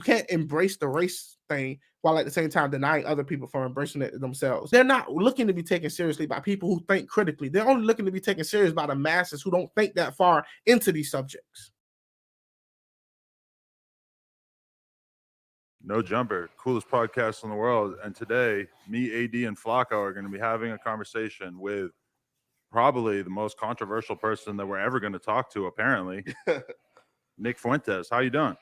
can't embrace the race thing while at the same time denying other people from embracing it themselves. They're not looking to be taken seriously by people who think critically. They're only looking to be taken serious by the masses who don't think that far into these subjects. No Jumper, coolest podcast in the world. And today, me, AD, and Flacco are going to be having a conversation with probably the most controversial person that we're ever going to talk to, apparently. Nick Fuentes. How you doing?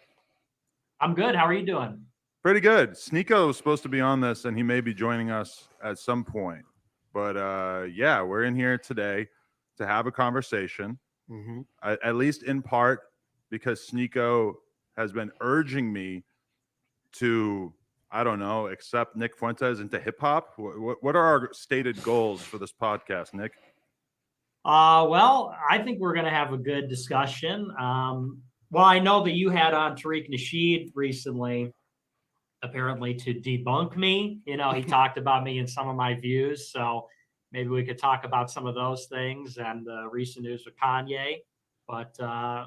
I'm good. How are you doing? Pretty good. Sneako was supposed to be on this, and he may be joining us at some point. But yeah, we're in here today to have a conversation, at least in part because Sneako has been urging me to, I don't know, accept Nick Fuentes into hip hop. What are our stated goals for this podcast, Nick? Well, I think we're going to have a good discussion. Well, I know that you had on Tariq Nasheed recently, apparently to debunk me. You know, he talked about me and some of my views. So maybe we could talk about some of those things and the recent news with Kanye. But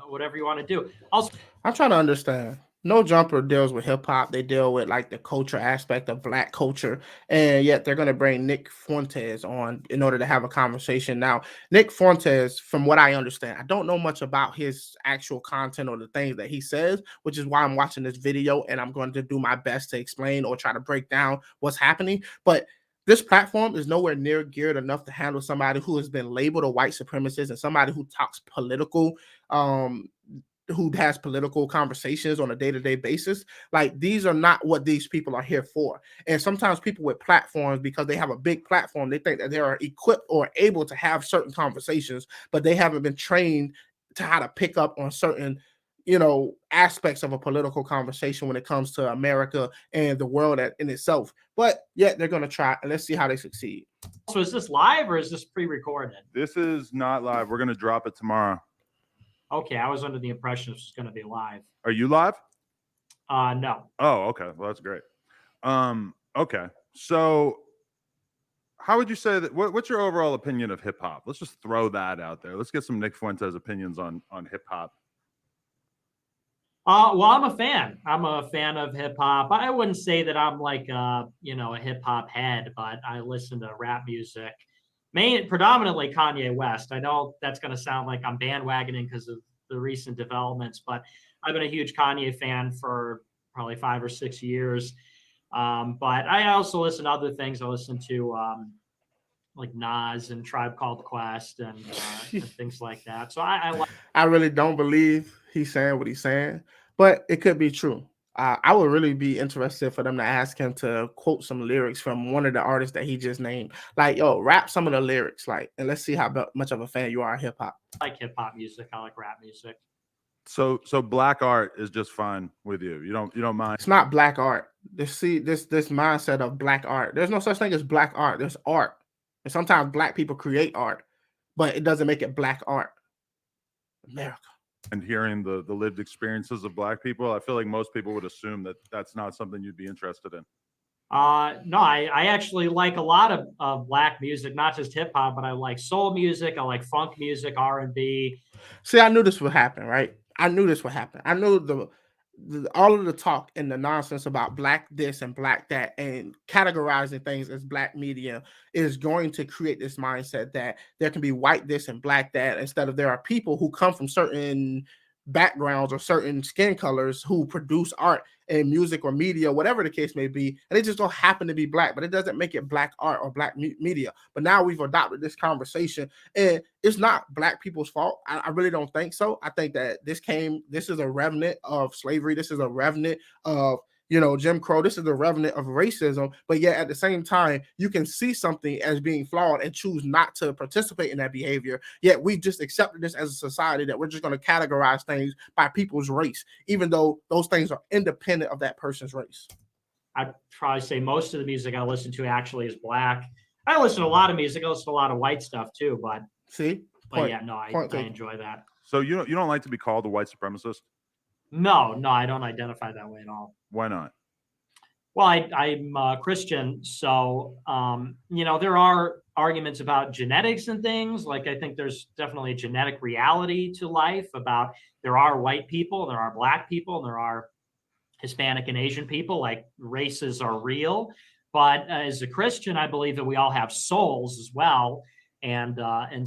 whatever you want to do. I'm trying to understand. No Jumper deals with hip hop. They deal with like the culture aspect of Black culture, and yet they're going to bring Nick Fuentes on in order to have a conversation. Now, Nick Fuentes, from what I understand, I don't know much about his actual content or the things that he says, which is why I'm watching this video and I'm going to do my best to explain or try to break down what's happening. But this platform is nowhere near geared enough to handle somebody who has been labeled a white supremacist and somebody who talks political, who has political conversations on a day-to-day basis. Like, these are not what these people are here for. And sometimes people with platforms, because they have a big platform, they think that they are equipped or able to have certain conversations, but they haven't been trained to how to pick up on certain, you know, aspects of a political conversation when it comes to America and the world in itself. But yet they're going to try, and let's see how they succeed. So is this live or is this pre-recorded? This is not live. We're going to drop it tomorrow. Okay, I was under the impression this was going to be live. Are you live? No. Oh, okay. Well, that's great. Okay. So how would you say that, what's your overall opinion of hip hop? Let's just throw that out there. Let's get some Nick Fuentes opinions on hip hop. Well, I'm a fan. I'm a fan of hip hop. I wouldn't say that I'm like a hip hop head, but I listen to rap music. Predominantly Kanye West. I know that's going to sound like I'm bandwagoning because of the recent developments, but I've been a huge Kanye fan for probably 5 or 6 years. But I also listen to other things. I listen to like Nas and Tribe Called Quest and things like that. So I really don't believe he's saying what he's saying, but it could be true. I would really be interested for them to ask him to quote some lyrics from one of the artists that he just named. Like, yo, rap some of the lyrics, like, and let's see how much of a fan you are of hip hop. I like hip hop music. I like rap music. So black art is just fine with you. You don't mind. It's not black art. This mindset of black art. There's no such thing as black art. There's art, and sometimes black people create art, but it doesn't make it black art. America. And hearing the lived experiences of black people, I feel like most people would assume that that's not something you'd be interested in. No, I actually like a lot of black music, not just hip hop, but I like soul music. I like funk music, R&B. See, I knew this would happen, right? I knew this would happen. I knew all of the talk and the nonsense about black this and black that and categorizing things as black media is going to create this mindset that there can be white this and black that, instead of there are people who come from certain backgrounds or certain skin colors who produce art and music or media, whatever the case may be, and they just don't happen to be black, but it doesn't make it black art or black media. But now we've adopted this conversation, and it's not black people's fault. I really don't think so. I think that this is a remnant of slavery. This is a remnant of, Jim Crow. This is a remnant of racism, but yet at the same time, you can see something as being flawed and choose not to participate in that behavior. Yet we just accepted this as a society that we're just going to categorize things by people's race, even though those things are independent of that person's race. I'd probably say most of the music I listen to actually is black. I listen to a lot of music. I listen to a lot of white stuff too, but I enjoy that. So you don't like to be called a white supremacist? No, I don't identify that way at all. Why not? Well, I'm Christian, so there are arguments about genetics and things. Like, I think there's definitely a genetic reality to life about there are white people, there are black people, and there are Hispanic and Asian people, like races are real. But as a Christian, I believe that we all have souls as well. And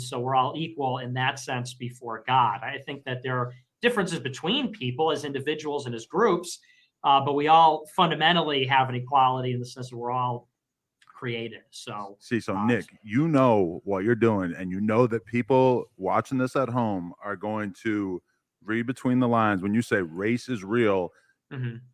so we're all equal in that sense before God. I think that there are differences between people as individuals and as groups, but we all fundamentally have an equality in the sense that we're all created. So Nick, you know what you're doing, and you know that people watching this at home are going to read between the lines. When you say race is real,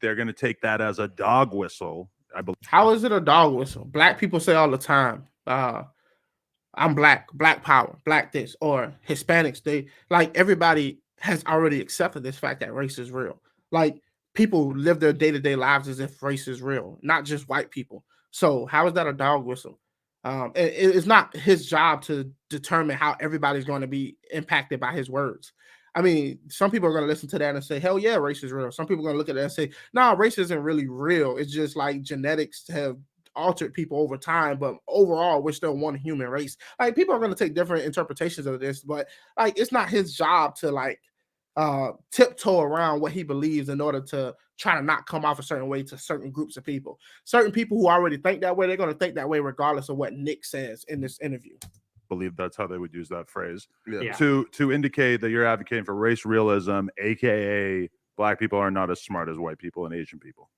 they're going to take that as a dog whistle. I believe. How is it a dog whistle? Black people say all the time, I'm black power, black this, or Hispanics. They like everybody has already accepted this fact that race is real. Like people live their day-to-day lives as if race is real, not just white people. So how is that a dog whistle? It's not his job to determine how everybody's going to be impacted by his words. I mean, some people are going to listen to that and say, hell yeah, race is real. Some people are going to look at that and say, no, race isn't really real. It's just like genetics have altered people over time, but overall we're still one human race. Like people are going to take different interpretations of this, but like it's not his job to like tiptoe around what he believes in order to try to not come off a certain way to certain groups of people. Certain people who already think that way, they're going to think that way regardless of what Nick says in this interview. Believe that's how they would use that phrase. Yeah. To indicate that you're advocating for race realism, aka black people are not as smart as white people and Asian people.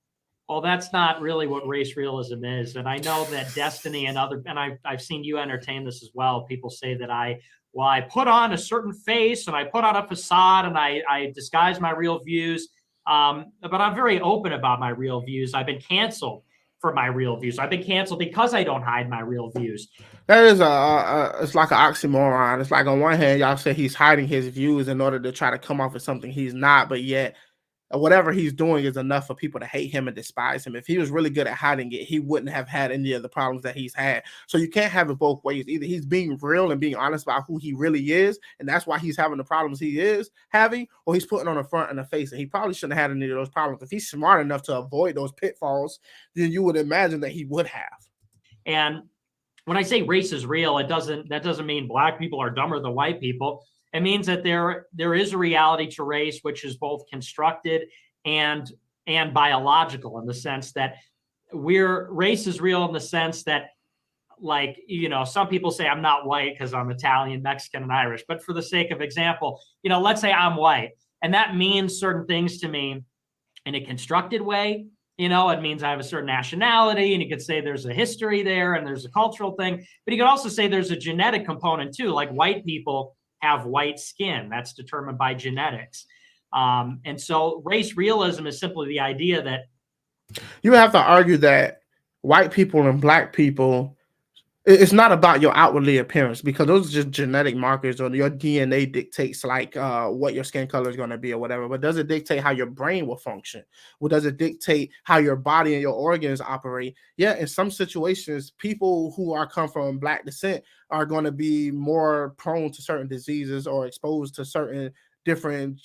Well, that's not really what race realism is. And I know that Destiny and I've seen you entertain this as well. People say that I put on a certain face and I put on a facade and I disguise my real views. But I'm very open about my real views. I've been canceled for my real views. I've been canceled because I don't hide my real views. That is it's like an oxymoron. It's like on one hand, y'all say he's hiding his views in order to try to come off as something he's not, but yet whatever he's doing is enough for people to hate him and despise him. If he was really good at hiding it, he wouldn't have had any of the problems that he's had. So you can't have it both ways. Either he's being real and being honest about who he really is, and that's why he's having the problems he is having, or he's putting on a front and a face, and he probably shouldn't have had any of those problems. If he's smart enough to avoid those pitfalls, then you would imagine that he would have. And when I say race is real, that doesn't mean black people are dumber than white people. It means that there is a reality to race, which is both constructed and biological, in the sense that race is real in the sense that, like, you know, some people say I'm not white because I'm Italian, Mexican, and Irish. But for the sake of example, you know, let's say I'm white, and that means certain things to me in a constructed way. You know, it means I have a certain nationality, and you could say there's a history there and there's a cultural thing. But you could also say there's a genetic component too. Like white people have white skin. That's determined by genetics. And so race realism is simply the idea that you have to argue that white people and black people, it's not about your outwardly appearance, because those are just genetic markers, or your DNA dictates like what your skin color is going to be or whatever. But does it dictate how your brain will function? Well, does it dictate how your body and your organs operate? Yeah, in some situations, people who come from black descent are going to be more prone to certain diseases or exposed to certain different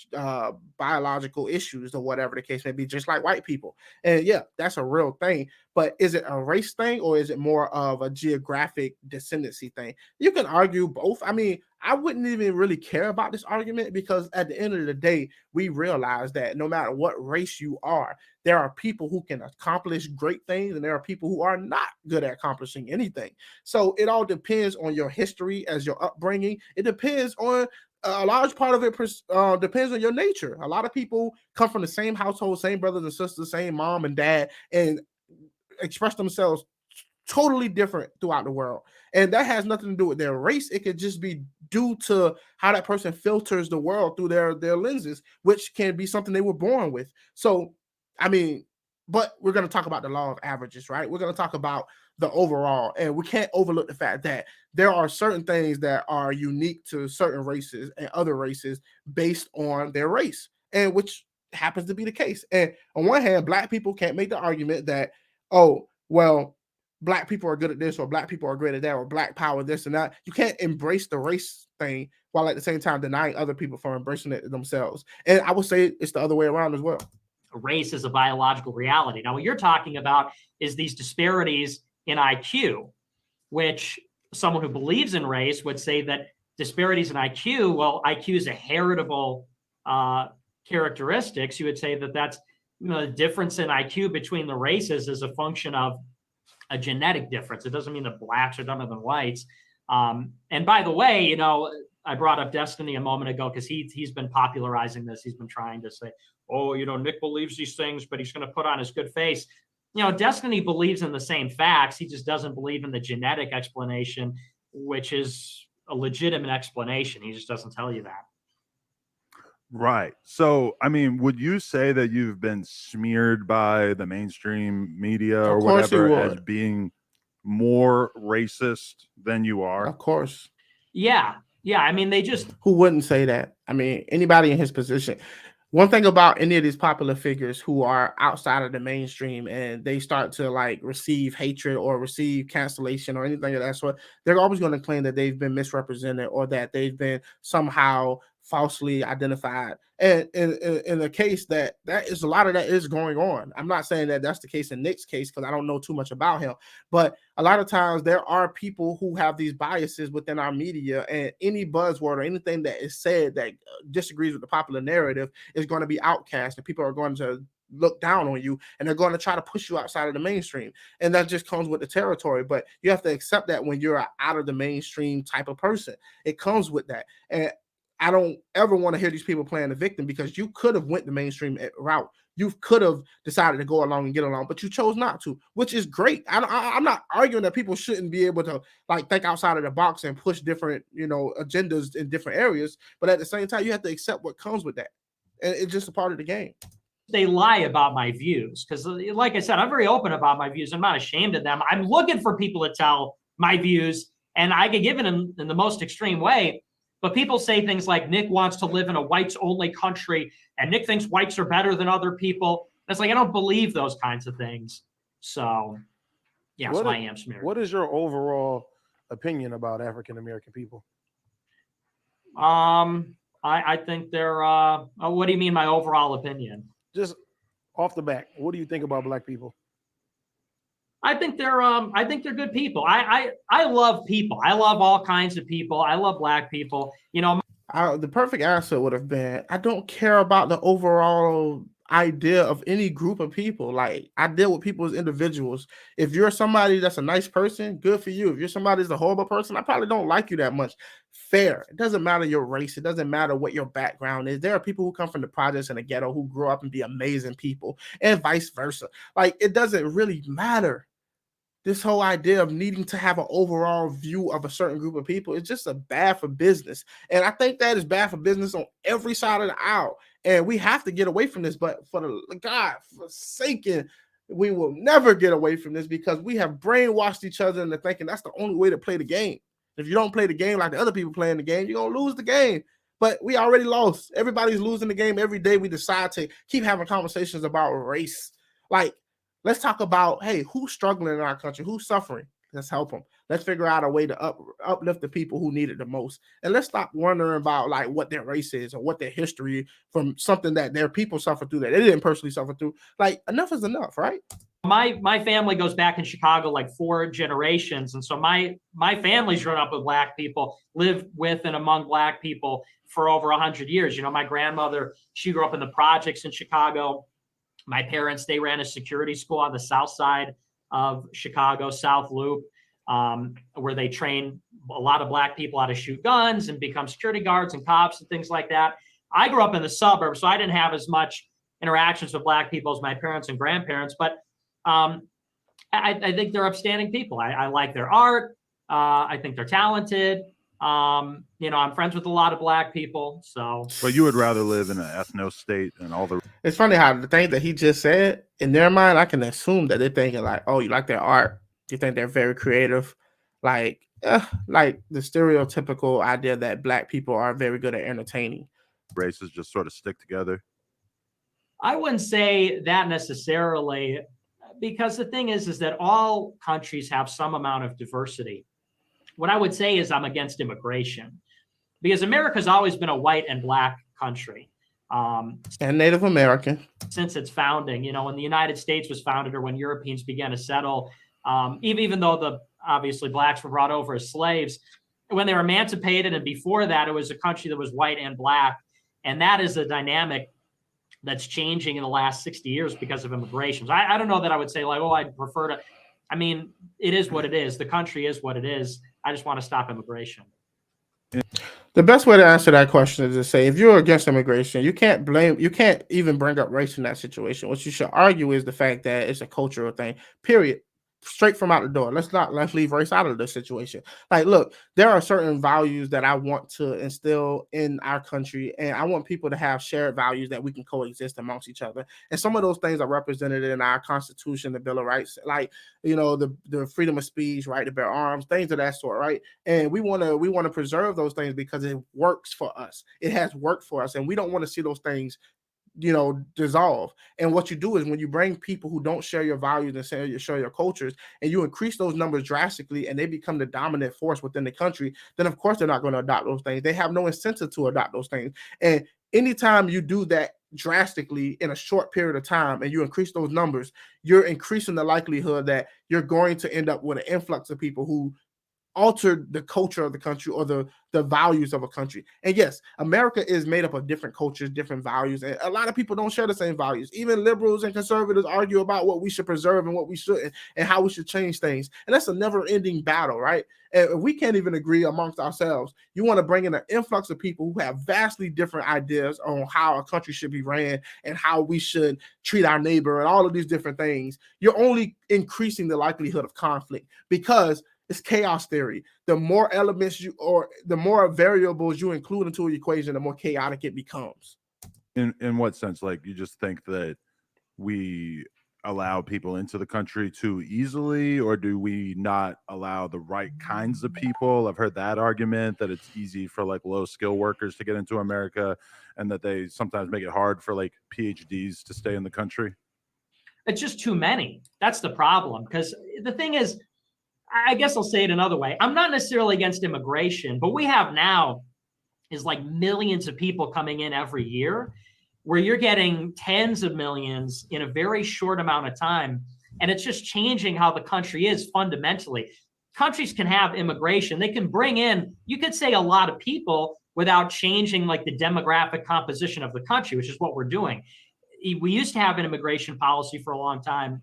biological issues or whatever the case may be, just like white people. And yeah, that's a real thing. But is it a race thing, or is it more of a geographic descendancy thing? You can argue both. I mean, I wouldn't even really care about this argument, because at the end of the day, we realize that no matter what race you are, there are people who can accomplish great things, and there are people who are not good at accomplishing anything. So it all depends on your history, as your upbringing. It depends on a large part of it depends on your nature. A lot of people come from the same household, same brothers and sisters, same mom and dad, and express themselves totally different throughout the world. And that has nothing to do with their race. It could just be due to how that person filters the world through their lenses, which can be something they were born with. So, I mean, but we're going to talk about the law of averages, right? We're going to talk about the overall, and we can't overlook the fact that there are certain things that are unique to certain races and other races based on their race, and which happens to be the case. And on one hand, black people can't make the argument that, oh, well, black people are good at this, or black people are great at that, or black power this and that. You can't embrace the race thing while at the same time denying other people from embracing it themselves. And I would say it's the other way around as well. Race is a biological reality. Now, what you're talking about is these disparities in IQ, which someone who believes in race would say that disparities in IQ, well, IQ is a heritable characteristics. You would say that the difference in IQ between the races is a function of a genetic difference. It doesn't mean that blacks are dumber than whites. And by the way, I brought up Destiny a moment ago because he's been popularizing this. He's been trying to say, oh, Nick believes these things, but he's going to put on his good face. Destiny believes in the same facts. He just doesn't believe in the genetic explanation, which is a legitimate explanation. He just doesn't tell you that. Right. So, I mean, would you say that you've been smeared by the mainstream media or whatever as being more racist than you are? Of course. Yeah. I mean, who wouldn't say that? I mean, anybody in his position. One thing about any of these popular figures who are outside of the mainstream and they start to like receive hatred or receive cancellation or anything of that sort, they're always going to claim that they've been misrepresented or that they've been somehow falsely identified. And in the case that is a lot of that is going on. I'm not saying that that's the case in Nick's case because I don't know too much about him, but a lot of times there are people who have these biases within our media, and any buzzword or anything that is said that disagrees with the popular narrative is going to be outcast, and people are going to look down on you and they're going to try to push you outside of the mainstream. And that just comes with the territory. But you have to accept that when you're out of the mainstream type of person, it comes with that. And I don't ever want to hear these people playing the victim because you could have went the mainstream route. You could have decided to go along and get along, but you chose not to, which is great. I'm not arguing that people shouldn't be able to like think outside of the box and push different, agendas in different areas. But at the same time, you have to accept what comes with that. And it's just a part of the game. They lie about my views because, like I said, I'm very open about my views. I'm not ashamed of them. I'm looking for people to tell my views, and I can give it in the most extreme way. But people say things like Nick wants to live in a whites-only country, and Nick thinks whites are better than other people. It's like I don't believe those kinds of things. So, yeah, so I am smeared. What is your overall opinion about African American people? I think they're. What do you mean, my overall opinion? Just off the bat, what do you think about black people? I think they're good people. I love people. I love all kinds of people. I love black people. The perfect answer would have been, I don't care about the overall idea of any group of people. Like, I deal with people as individuals. If you're somebody that's a nice person, good for you. If you're somebody that's a horrible person, I probably don't like you that much. Fair. It doesn't matter your race. It doesn't matter what your background is. There are people who come from the projects and the ghetto who grew up and be amazing people, and vice versa. Like, it doesn't really matter. This whole idea of needing to have an overall view of a certain group of people is just a bad for business. And I think that is bad for business on every side of the aisle. And we have to get away from this. But for the God forsaken, we will never get away from this because we have brainwashed each other into thinking that's the only way to play the game. If you don't play the game like the other people playing the game, you're going to lose the game. But we already lost. Everybody's losing the game every day. We decide to keep having conversations about race. Like, let's talk about, hey, who's struggling in our country? Who's suffering? Let's help them. Let's figure out a way to uplift the people who need it the most. And let's stop wondering about like what their race is or what their history from something that their people suffered through that they didn't personally suffer through. Like, enough is enough, right? My family goes back in Chicago like 4 generations. And so my family's grown up with black people, live with and among black people for over 100 years. My grandmother, she grew up in the projects in Chicago. My parents, they ran a security school on the south side of Chicago, South Loop, where they train a lot of black people how to shoot guns and become security guards and cops and things like that. I grew up in the suburbs, so I didn't have as much interactions with black people as my parents and grandparents, but I think they're upstanding people. I like their art. I think they're talented. I'm friends with a lot of black people. So, but you would rather live in an ethno state and all the. It's funny how the thing that he just said in their mind, I can assume that they're thinking like, "Oh, you like their art? You think they're very creative?" Like the stereotypical idea that black people are very good at entertaining. Races just sort of stick together. I wouldn't say that necessarily, because the thing is that all countries have some amount of diversity. What I would say is I'm against immigration because America's always been a white and black country. And Native American. Since its founding, when the United States was founded or when Europeans began to settle, even though obviously blacks were brought over as slaves, when they were emancipated and before that, it was a country that was white and black. And that is a dynamic that's changing in the last 60 years because of immigration. So I don't know that I would say like, oh, I'd prefer to. I mean, it is what it is. The country is what it is. I just want to stop immigration. The best way to answer that question is to say, if you're against immigration, you can't even bring up race in that situation. What you should argue is the fact that it's a cultural thing, period. Straight from out the door. Let's leave race out of the situation. Like, look, there are certain values that I want to instill in our country, and I want people to have shared values that we can coexist amongst each other. And some of those things are represented in our Constitution, the Bill of Rights, like, you know, the freedom of speech, right to bear arms, things of that sort, right? And we want to preserve those things because it works for us. It has worked for us, and we don't want to see those things, you know, dissolve. And what you do is when you bring people who don't share your values and share your cultures, and you increase those numbers drastically, and they become the dominant force within the country, then of course they're not going to adopt those things. They have no incentive to adopt those things. And anytime you do that drastically in a short period of time and you increase those numbers, you're increasing the likelihood that you're going to end up with an influx of people who altered the culture of the country or the values of a country. And yes, America is made up of different cultures, different values, and a lot of people don't share the same values. Even liberals and conservatives argue about what we should preserve and what we shouldn't, and how we should change things. And that's a never-ending battle, right? And we can't even agree amongst ourselves. You want to bring in an influx of people who have vastly different ideas on how a country should be ran and how we should treat our neighbor and all of these different things. You're only increasing the likelihood of conflict, because it's chaos theory. The more elements or the more variables you include into an equation, the more chaotic it becomes. In what sense? Like, you just think that we allow people into the country too easily, or do we not allow the right kinds of people? I've heard that argument, that it's easy for like low skill workers to get into America, and that they sometimes make it hard for like PhDs to stay in the country. It's just too many. That's the problem. Because the thing is, I guess I'll say it another way. I'm not necessarily against immigration, but we have now is like millions of people coming in every year, where you're getting tens of millions in a very short amount of time. And it's just changing how the country is fundamentally. Countries can have immigration. They can bring in, you could say, a lot of people without changing like the demographic composition of the country, which is what we're doing. We used to have an immigration policy for a long time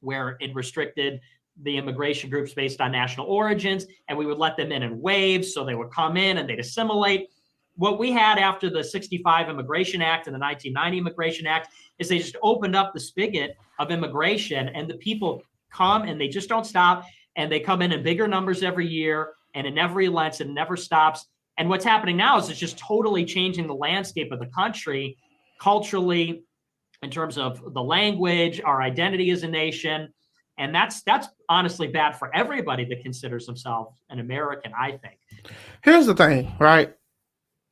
where it restricted the immigration groups based on national origins, and we would let them in waves, so they would come in and they'd assimilate. What we had after the 65 Immigration Act and the 1990 Immigration Act is they just opened up the spigot of immigration, and the people come and they just don't stop, and they come in bigger numbers every year, and it never relents and never stops. And what's happening now is it's just totally changing the landscape of the country culturally, in terms of the language, our identity as a nation. And that's honestly bad for everybody that considers themselves an American, I think. Here's the thing, right?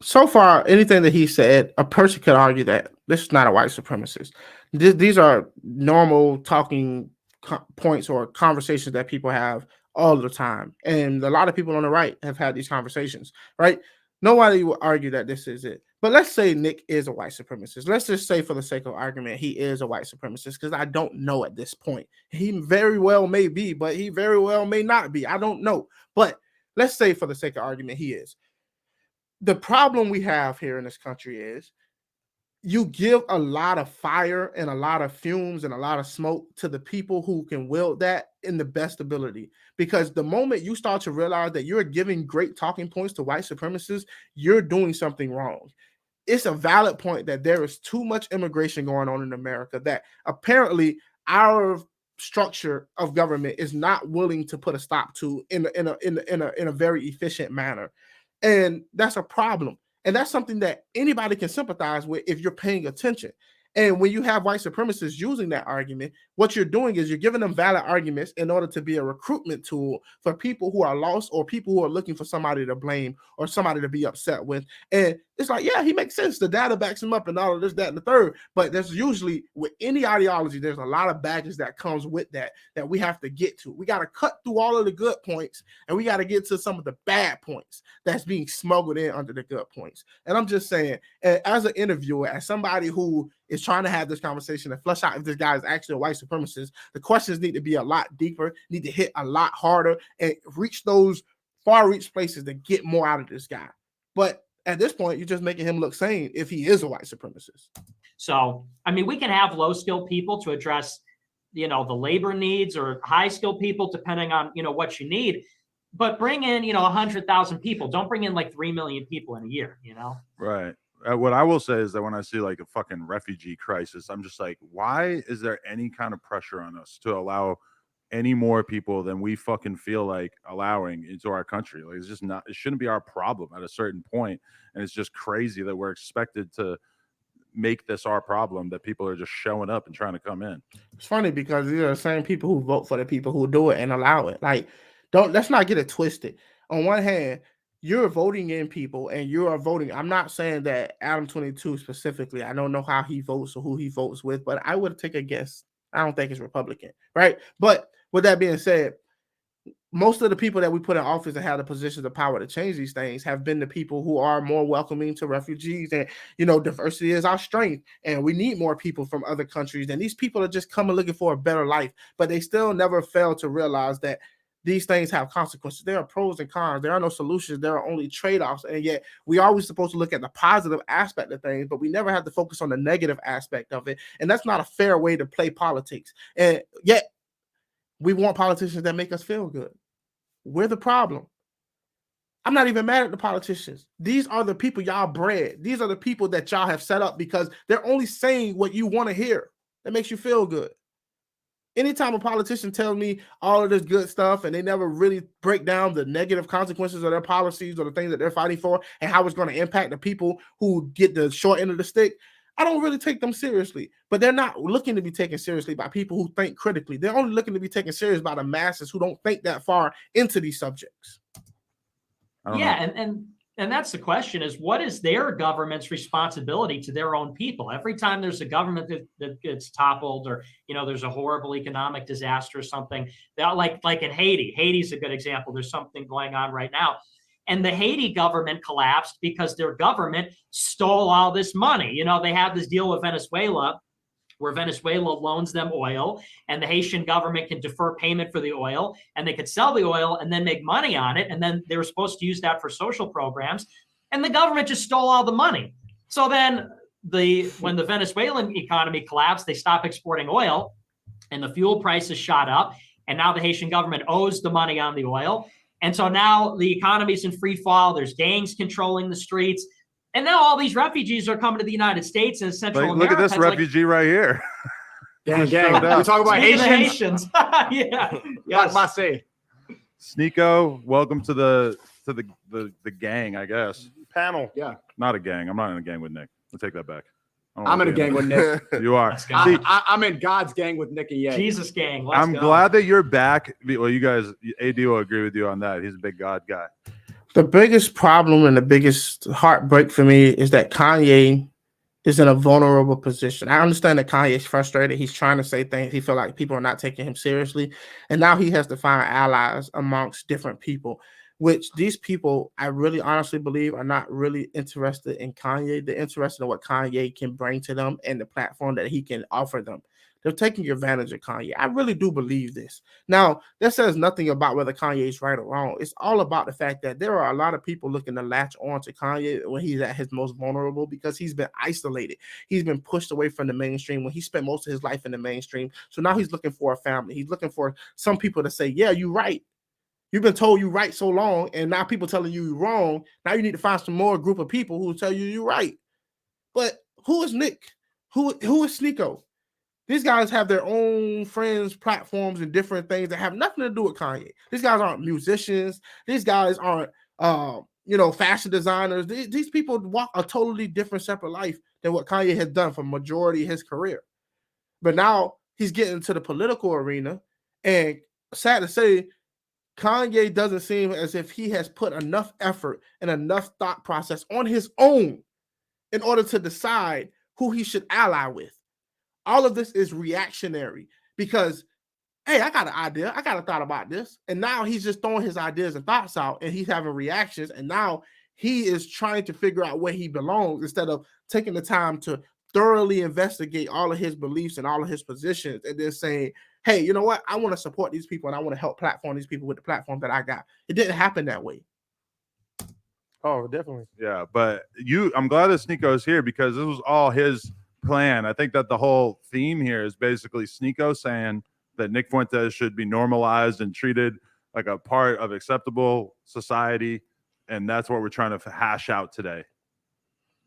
So far, anything that he said, a person could argue that this is not a white supremacist. These are normal talking points or conversations that people have all the time. And a lot of people on the right have had these conversations, right? Nobody will argue that this is it. But let's say Nick is a white supremacist. Let's just say, for the sake of argument, he is a white supremacist, because I don't know at this point. He very well may be, but he very well may not be. I don't know. But let's say, for the sake of argument, he is. The problem we have here in this country is you give a lot of fire and a lot of fumes and a lot of smoke to the people who can wield that in the best ability. Because the moment you start to realize that you're giving great talking points to white supremacists, you're doing something wrong. It's a valid point that there is too much immigration going on in America, that apparently our structure of government is not willing to put a stop to in a very efficient manner. And that's a problem. And that's something that anybody can sympathize with if you're paying attention. And when you have white supremacists using that argument, what you're doing is you're giving them valid arguments in order to be a recruitment tool for people who are lost, or people who are looking for somebody to blame or somebody to be upset with. And it's like, yeah, he makes sense. The data backs him up and all of this, that, and the third. But there's usually, with any ideology, there's a lot of baggage that comes with that we have to get to. We got to cut through all of the good points, and we got to get to some of the bad points that's being smuggled in under the good points. And I'm just saying, as an interviewer, as somebody who is trying to have this conversation and flesh out if this guy is actually a white supremacist, the questions need to be a lot deeper, need to hit a lot harder, and reach those far-reach places to get more out of this guy. But at this point, you're just making him look sane if he is a white supremacist. So, I mean, we can have low skilled people to address, the labor needs, or high skilled people, depending on, what you need. But bring in, 100,000 people. Don't bring in like 3 million people in a year, Right. What I will say is that when I see like a fucking refugee crisis, I'm just like, why is there any kind of pressure on us to allow any more people than we fucking feel like allowing into our country? Like, it's just not, it shouldn't be our problem at a certain point. And it's just crazy that we're expected to make this our problem, that people are just showing up and trying to come in. It's funny because these are the same people who vote for the people who do it and allow it. Like, let's not get it twisted. On one hand, you're voting in people and you are voting. I'm not saying that Adam 22 specifically, I don't know how he votes or who he votes with, but I would take a guess. I don't think it's Republican, right? But with that being said, most of the people that we put in office and have the positions of power to change these things have been the people who are more welcoming to refugees. And, diversity is our strength. And we need more people from other countries. And these people are just coming looking for a better life. But they still never fail to realize that these things have consequences. There are pros and cons. There are no solutions. There are only trade-offs. And yet we always supposed to look at the positive aspect of things, but we never have to focus on the negative aspect of it. And that's not a fair way to play politics. And yet we want politicians that make us feel good. We're the problem. I'm not even mad at the politicians. These are the people y'all bred. These are the people that y'all have set up because they're only saying what you want to hear. That makes you feel good. Anytime a politician tells me all of this good stuff and they never really break down the negative consequences of their policies or the things that they're fighting for and how it's going to impact the people who get the short end of the stick, I don't really take them seriously. But they're not looking to be taken seriously by people who think critically. They're only looking to be taken serious by the masses who don't think that far into these subjects. Yeah, and that's the question: is what is their government's responsibility to their own people? Every time there's a government that gets toppled, or there's a horrible economic disaster or something, like in Haiti. Haiti's a good example. There's something going on right now. And the Haiti government collapsed because their government stole all this money. They have this deal with Venezuela where Venezuela loans them oil, and the Haitian government can defer payment for the oil, and they could sell the oil and then make money on it. And then they were supposed to use that for social programs. And the government just stole all the money. So then when the Venezuelan economy collapsed, they stopped exporting oil and the fuel prices shot up. And now the Haitian government owes the money on the oil. And so now the economy's in free fall. There's gangs controlling the streets. And now all these refugees are coming to the United States and Central America. Look at this refugee right here. Gang. We talk about Haitians. Yeah. Yes. Sneako, welcome to the gang, I guess. Panel. Yeah. Not a gang. I'm not in a gang with Nick. I'll take that back. I'm in a gang with Nick. You are. I'm in God's gang with Nick and Ye. Jesus gang. I'm glad that you're back. Well, you guys, AD will agree with you on that. He's a big God guy. The biggest problem and the biggest heartbreak for me is that Kanye is in a vulnerable position. I understand that Kanye is frustrated. He's trying to say things. He feels like people are not taking him seriously. And now he has to find allies amongst different people, which these people, I really honestly believe, are not really interested in Kanye. They're interested in what Kanye can bring to them and the platform that he can offer them. They're taking advantage of Kanye. I really do believe this. Now, that says nothing about whether Kanye is right or wrong. It's all about the fact that there are a lot of people looking to latch on to Kanye when he's at his most vulnerable because he's been isolated. He's been pushed away from the mainstream when he spent most of his life in the mainstream. So now he's looking for a family. He's looking for some people to say, yeah, you're right. You've been told you're right so long, and now people telling you you're wrong. Now you need to find some more group of people who will tell you you're right. But who is Nick? Who is Sneako? These guys have their own friends, platforms, and different things that have nothing to do with Kanye. These guys aren't musicians. These guys aren't, fashion designers. These people walk a totally different, separate life than what Kanye has done for majority of his career. But now he's getting to the political arena, and sad to say, Kanye doesn't seem as if he has put enough effort and enough thought process on his own in order to decide who he should ally with. All of this is reactionary because, hey, I got an idea. I got a thought about this. And now he's just throwing his ideas and thoughts out and he's having reactions. And now he is trying to figure out where he belongs instead of taking the time to thoroughly investigate all of his beliefs and all of his positions and then saying, hey, you know what? I want to support these people and I want to help platform these people with the platform that I got. It didn't happen that way. Oh, definitely. Yeah, but I'm glad that Sneako is here because this was all his plan. I think that the whole theme here is basically Sneako saying that Nick Fuentes should be normalized and treated like a part of acceptable society. And that's what we're trying to hash out today.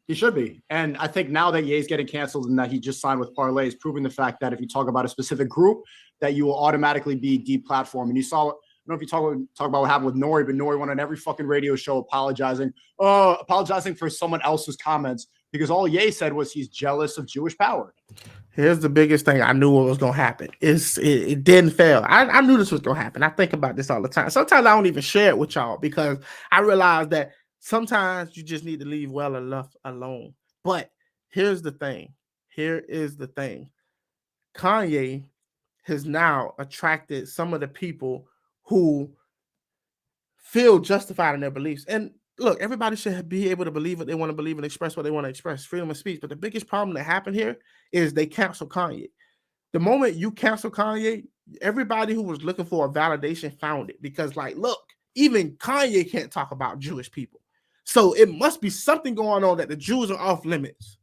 He should be. And I think now that Ye's getting canceled and that he just signed with Parlay is proving the fact that if you talk about a specific group, that you will automatically be deplatformed. And you saw, I don't know if you talk about what happened with Nori, but Nori went on every fucking radio show apologizing for someone else's comments because all Ye said was he's jealous of Jewish power. Here's the biggest thing I knew what was going to happen. It didn't fail. I knew this was going to happen. I think about this all the time. Sometimes I don't even share it with y'all because I realize that sometimes you just need to leave well enough alone. But here's the thing. Here is the thing. Kanye has now attracted some of the people who feel justified in their beliefs. And look, everybody should be able to believe what they want to believe and express what they want to express. Freedom of speech. But the biggest problem that happened here is they cancel Kanye. The moment you cancel Kanye, everybody who was looking for a validation found it. Because, like, look, even Kanye can't talk about Jewish people. So it must be something going on that the Jews are off limits.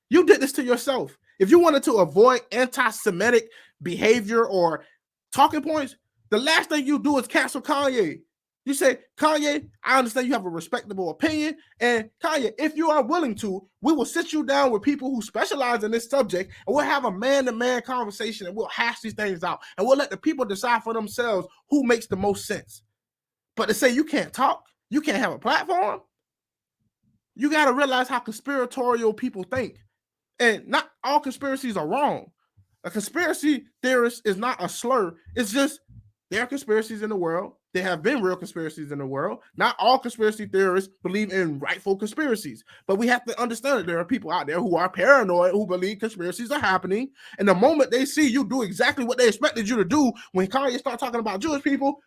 You did this to yourself. If you wanted to avoid anti-Semitic behavior or talking points, the last thing you do is cancel Kanye. You say, Kanye, I understand you have a respectable opinion. And Kanye, if you are willing to, we will sit you down with people who specialize in this subject and we'll have a man-to-man conversation and we'll hash these things out. And we'll let the people decide for themselves who makes the most sense. But to say you can't talk, you can't have a platform, you got to realize how conspiratorial people think. And not all conspiracies are wrong. A conspiracy theorist is not a slur. It's just there are conspiracies in the world. There have been real conspiracies in the world. Not all conspiracy theorists believe in rightful conspiracies. But we have to understand that there are people out there who are paranoid, who believe conspiracies are happening. And the moment they see you do exactly what they expected you to do, when Kanye started talking about Jewish people,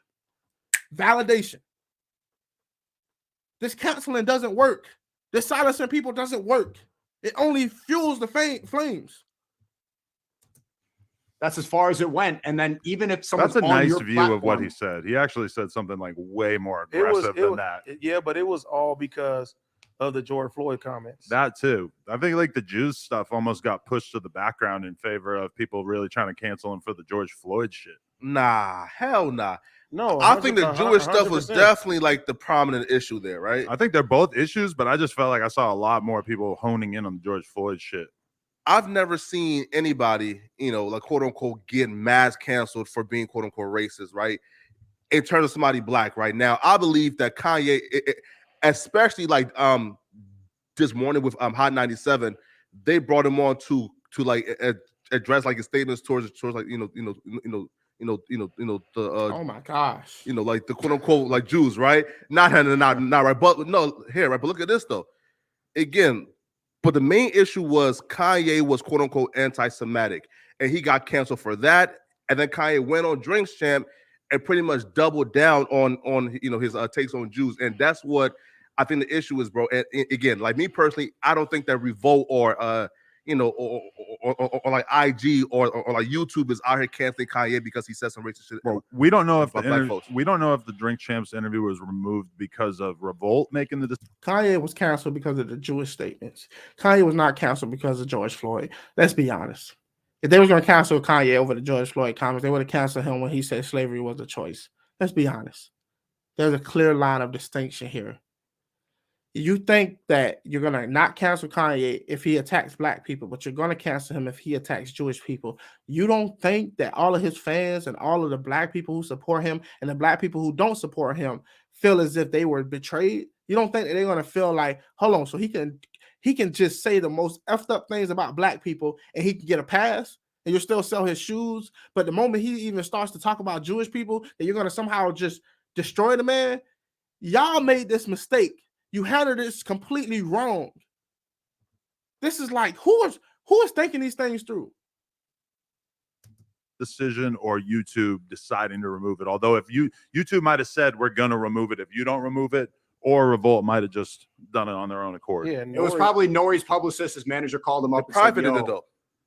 validation. This canceling doesn't work. This silencing people doesn't work. It only fuels the flames. That's as far as it went. And then even if someone's that's a on nice your view platform, of what he said. He actually said something like way more aggressive than that. Yeah, but it was all because of the George Floyd comments. That too. I think like the Jews stuff almost got pushed to the background in favor of people really trying to cancel him for the George Floyd shit. Nah, hell nah. No, I think the Jewish 100%. stuff was definitely like the prominent issue there, right? I think they're both issues, but I just felt like I saw a lot more people honing in on the George Floyd shit. I've never seen anybody, like quote unquote, get mass canceled for being quote unquote racist, right? In terms of somebody black right now, I believe that Kanye, especially like this morning with Hot 97, they brought him on to like address like his statements towards like oh my gosh, like the quote unquote like Jews, right? Not right, but no here, right? But look at this though, again. But the main issue was Kanye was quote unquote anti-Semitic, and he got canceled for that. And then Kanye went on Drinks Champ and pretty much doubled down on his takes on Jews, and that's what I think the issue is, bro. And again, like me personally, I don't think that Revolt or or like IG or like YouTube is out here canceling Kanye because he said some racist shit. Bro, we don't know if the Drink Champs interview was removed because of Revolt making the Kanye was canceled because of the Jewish statements. Kanye was not canceled because of George Floyd. Let's be honest. If they was going to cancel Kanye over the George Floyd comments, they would have canceled him when he said slavery was a choice. Let's be honest. There's a clear line of distinction here. You think that you're going to not cancel Kanye if he attacks black people, but you're going to cancel him if he attacks Jewish people. You don't think that all of his fans and all of the black people who support him and the black people who don't support him feel as if they were betrayed? You don't think that they're going to feel like, hold on, so he can just say the most effed up things about black people and he can get a pass and you'll still sell his shoes? But the moment he even starts to talk about Jewish people, that you're going to somehow just destroy the man? Y'all made this mistake. You handled this completely wrong. This is like, who is thinking these things through? Decision or YouTube deciding to remove it. Although if YouTube might have said we're gonna remove it if you don't remove it, or Revolt might have just done it on their own accord. Yeah, it was probably Nori's publicist. His manager called him up. Private in it though.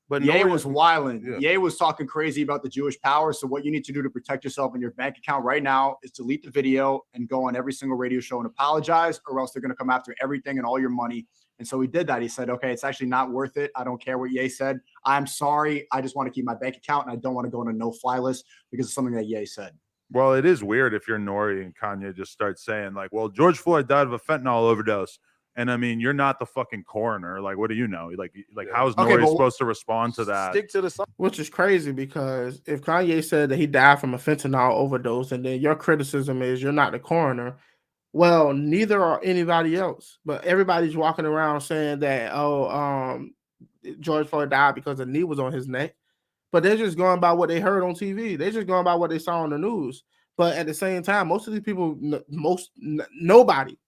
But Ye was wilding. Yeah. Ye was talking crazy about the Jewish power. So what you need to do to protect yourself in your bank account right now is delete the video and go on every single radio show and apologize, or else they're going to come after everything and all your money And so he did that. He said, okay, it's actually not worth it. I don't care what Ye said. I'm sorry. I just want to keep my bank account, and I don't want to go on a no-fly list because of something that Ye said. Well, it is weird if you're Nori and Kanye just start saying like, well, George Floyd died of a fentanyl overdose. And I mean, you're not the fucking coroner. Like, what do you know? Like how's Nori supposed to respond to that? Stick to the side. Which is crazy because if Kanye said that he died from a fentanyl overdose and then your criticism is you're not the coroner, well, neither are anybody else. But everybody's walking around saying that, George Floyd died because a knee was on his neck. But they're just going by what they heard on TV. They're just going by what they saw on the news. But at the same time, most of these people, nobody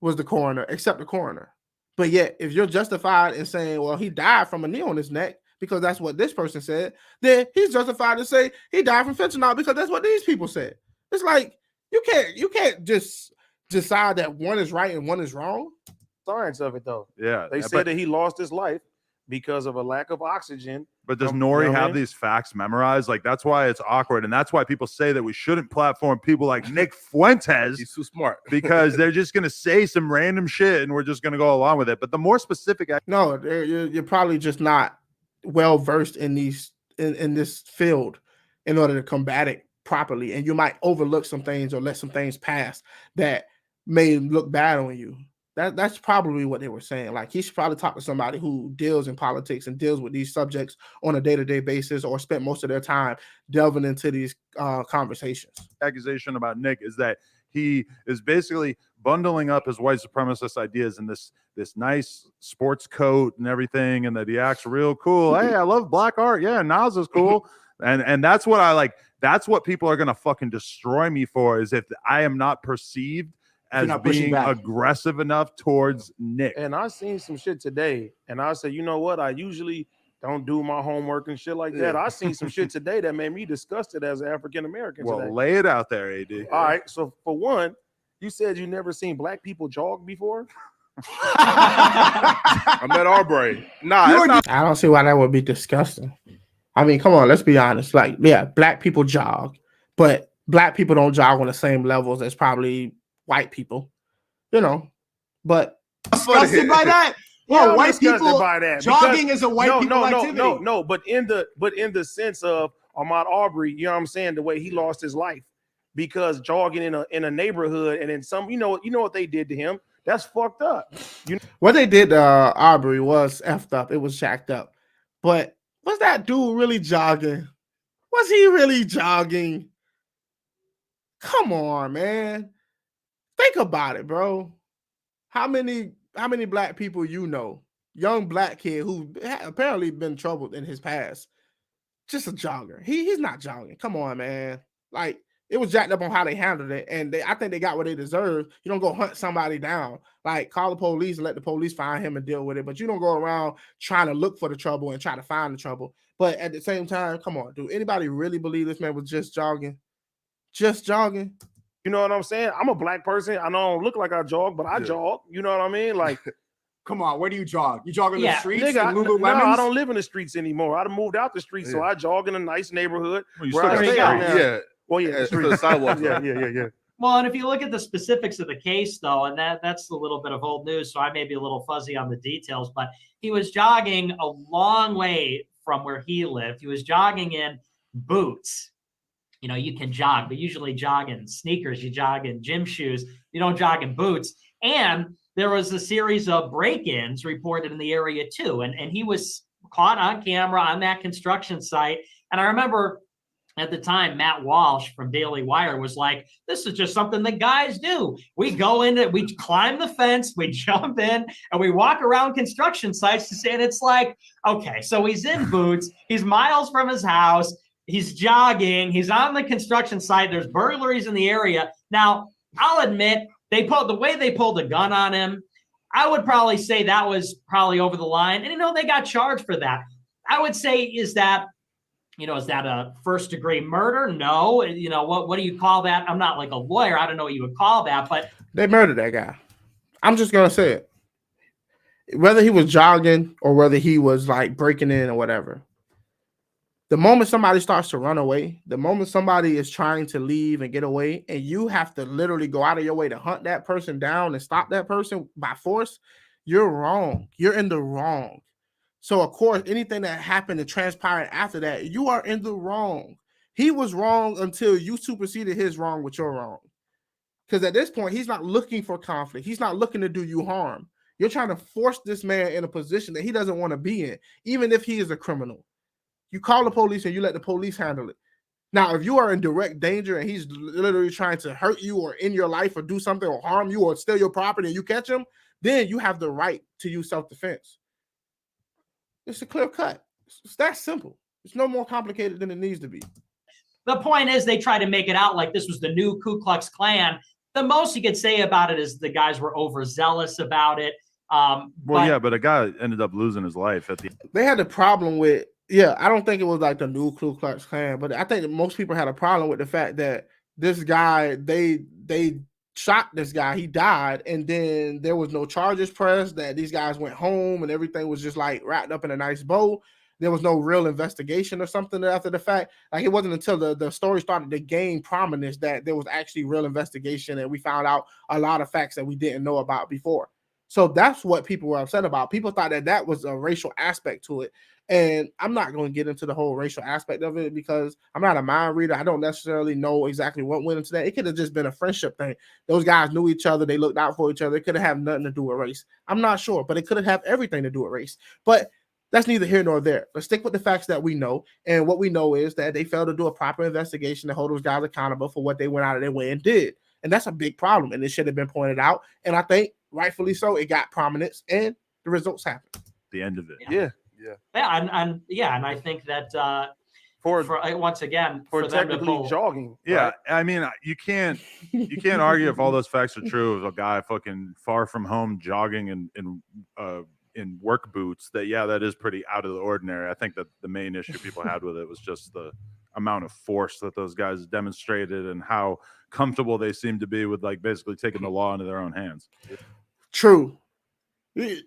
was the coroner except the coroner. But yet, if you're justified in saying, well, he died from a knee on his neck because that's what this person said, then he's justified to say he died from fentanyl because that's what these people said. It's like you can't just decide that one is right and one is wrong. Science of it though. Yeah. They said that he lost his life because of a lack of oxygen. But does Nori have these facts memorized? Like, that's why it's awkward. And that's why people say that we shouldn't platform people like Nick Fuentes. He's too smart. Because they're just going to say some random shit and we're just going to go along with it. But the more specific... No, you're probably just not well-versed in this field in order to combat it properly. And you might overlook some things or let some things pass that may look bad on you. That's probably what they were saying. Like, he should probably talk to somebody who deals in politics and deals with these subjects on a day-to-day basis or spent most of their time delving into these conversations. Accusation about Nick is that he is basically bundling up his white supremacist ideas in this nice sports coat and everything, and that he acts real cool. Hey, I love black art. Yeah, Nas is cool. And that's what I like. That's what people are going to fucking destroy me for, is if I am not perceived as being aggressive enough towards Nick. And I seen some shit today, and I said, you know what? I usually don't do my homework and shit like that. I seen some shit today that made me disgusted as an African American. Well, lay it out there, AD. All right. So for one, you said you never seen black people jog before. I'm at Arbery. Nah, I don't see why that would be disgusting. I mean, come on, let's be honest. Like, yeah, black people jog, but black people don't jog on the same levels as probably white people, but disgusted by that. Yeah, white people by that jogging is a white people activity. No, but in the sense of Ahmaud Arbery, you know what I'm saying, the way he lost his life because jogging in a neighborhood, and then some, you know what they did to him. That's fucked up. What they did to Arbery was effed up. It was jacked up. But was that dude really jogging? Was he really jogging? Come on, man. Think about it, bro. How many black people young black kid who apparently been troubled in his past, just a jogger. He's not jogging. Come on, man. Like, it was jacked up on how they handled it, and I think they got what they deserve. You don't go hunt somebody down. Like, call the police and let the police find him and deal with it, but you don't go around trying to look for the trouble and try to find the trouble. But at the same time, come on, do anybody really believe this man was just jogging? Just jogging? You know what I'm saying? I'm a black person. I don't look like I jog, but I jog. You know what I mean? Like, come on, where do you jog? You jog in the streets? Nigga, no, I don't live in the streets anymore. I moved out the streets, so I jog in a nice neighborhood. Well, you still got yeah. Well, yeah, the sidewalk. Yeah. Well, and if you look at the specifics of the case, though, and that's a little bit of old news, so I may be a little fuzzy on the details, but he was jogging a long way from where he lived. He was jogging in boots. You know, you can jog, but usually jog in sneakers, you jog in gym shoes, you don't jog in boots. And there was a series of break-ins reported in the area too. And he was caught on camera on that construction site. And I remember at the time, Matt Walsh from Daily Wire was like, this is just something that guys do. We go in, we climb the fence, we jump in, and we walk around construction sites to say, and it's like, okay, so he's in boots, he's miles from his house, he's jogging, he's on the construction site, there's burglaries in the area. Now, I'll admit, the way they pulled a gun on him, I would probably say that was probably over the line. And, they got charged for that. I would say, is that a first degree murder? No. What do you call that? I'm not like a lawyer. I don't know what you would call that, but they murdered that guy. I'm just going to say it. Whether he was jogging or whether he was like breaking in or whatever. The moment somebody starts to run away, the moment somebody is trying to leave and get away, and you have to literally go out of your way to hunt that person down and stop that person by force, you're wrong. You're in the wrong. So of course, anything that happened and transpired after that, you are in the wrong. He was wrong until you superseded his wrong with your wrong. Because at this point, he's not looking for conflict. He's not looking to do you harm. You're trying to force this man in a position that he doesn't want to be in, even if he is a criminal. You call the police and you let the police handle it. Now, if you are in direct danger and he's literally trying to hurt you or in your life or do something or harm you or steal your property and you catch him, then you have the right to use self-defense. It's a clear cut. It's that simple. It's no more complicated than it needs to be. The point is they try to make it out like this was the new Ku Klux Klan. The most you could say about it is the guys were overzealous about it. But a guy ended up losing his life at the end. They had a problem with, I don't think it was like the new Ku Klux Klan, but I think that most people had a problem with the fact that this guy, they shot this guy, he died, and then there was no charges pressed, that these guys went home and everything was just like wrapped up in a nice bow. There was no real investigation or something after the fact. Like it wasn't until the story started to gain prominence that there was actually real investigation and we found out a lot of facts that we didn't know about before. So that's what people were upset about. People thought that was a racial aspect to it. And I'm not going to get into the whole racial aspect of it because I'm not a mind reader. I don't necessarily know exactly what went into that. It could have just been a friendship thing. Those guys knew each other. They looked out for each other. It could have had nothing to do with race. I'm not sure, but it could have everything to do with race. But that's neither here nor there. Let's stick with the facts that we know. And what we know is that they failed to do a proper investigation to hold those guys accountable for what they went out of their way and did. And that's a big problem. And it should have been pointed out. And I think rightfully so, it got prominence and the results happened. The end of it. Yeah. And I think that for once again for technically jogging. Yeah, right? I mean, you can't argue if all those facts are true of a guy fucking far from home jogging in work boots. That is pretty out of the ordinary. I think that the main issue people had with it was just the amount of force that those guys demonstrated and how comfortable they seemed to be with like basically taking the law into their own hands. True.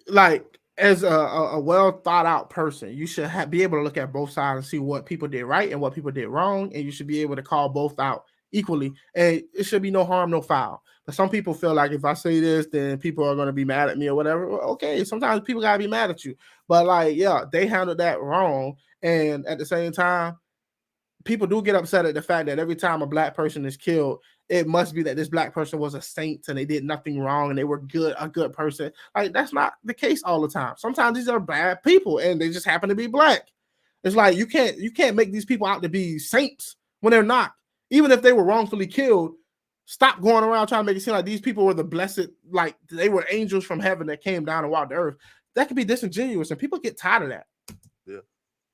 Like as a well thought out person, you should be able to look at both sides and see what people did right and what people did wrong, and you should be able to call both out equally. And it should be no harm, no foul. But some people feel like if I say this, then people are going to be mad at me or whatever. Well, okay, sometimes people gotta be mad at you, but they handled that wrong. And at the same time, people do get upset at the fact that every time a black person is killed, it must be that this black person was a saint and they did nothing wrong and they were a good person. Like that's not the case all the time. Sometimes these are bad people and they just happen to be black. It's like you can't make these people out to be saints when they're not. Even if they were wrongfully killed, stop going around trying to make it seem like these people were the blessed, like they were angels from heaven that came down and walked the earth. That could be disingenuous and people get tired of that.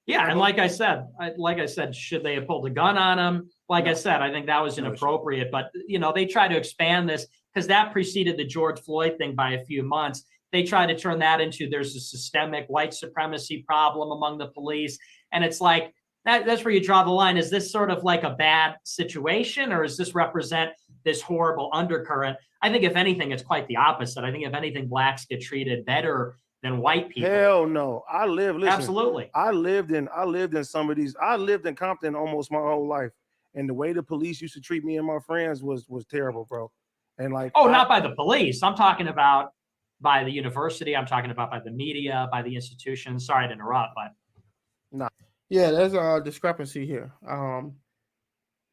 Yeah, and like I said, should they have pulled a gun on him? I said, I think that was inappropriate. But they try to expand this because that preceded the George Floyd thing by a few months. They try to turn that into there's a systemic white supremacy problem among the police, and it's like that's where you draw the line. Is this sort of like a bad situation, or does this represent this horrible undercurrent? I think if anything, it's quite the opposite. I think if anything, blacks get treated better than white people. Hell no. Absolutely. I lived in some of these. I lived in Compton almost my whole life. And the way the police used to treat me and my friends was terrible, bro. And not by the police. I'm talking about by the university. I'm talking about by the media, by the institution. Sorry to interrupt, but no. Yeah, there's a discrepancy here.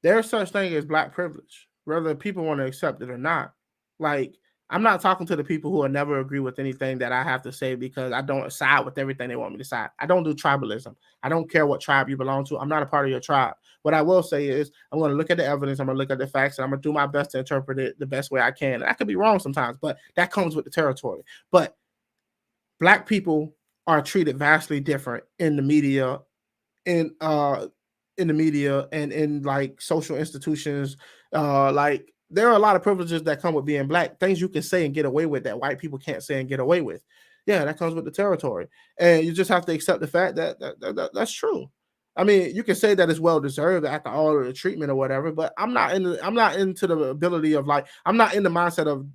There's such thing as black privilege, whether people want to accept it or not. Like, I'm not talking to the people who will never agree with anything that I have to say because I don't side with everything they want me to side. I don't do tribalism. I don't care what tribe you belong to. I'm not a part of your tribe. What I will say is I'm going to look at the evidence. I'm going to look at the facts, and I'm going to do my best to interpret it the best way I can. And I could be wrong sometimes, but that comes with the territory. But black people are treated vastly different in the media, and in like social institutions, there are a lot of privileges that come with being black, things you can say and get away with that white people can't say and get away with. Yeah, that comes with the territory. And you just have to accept the fact that that's true. I mean, you can say that it's well deserved after all of the treatment or whatever, but I'm not into the ability of I'm not in the mindset of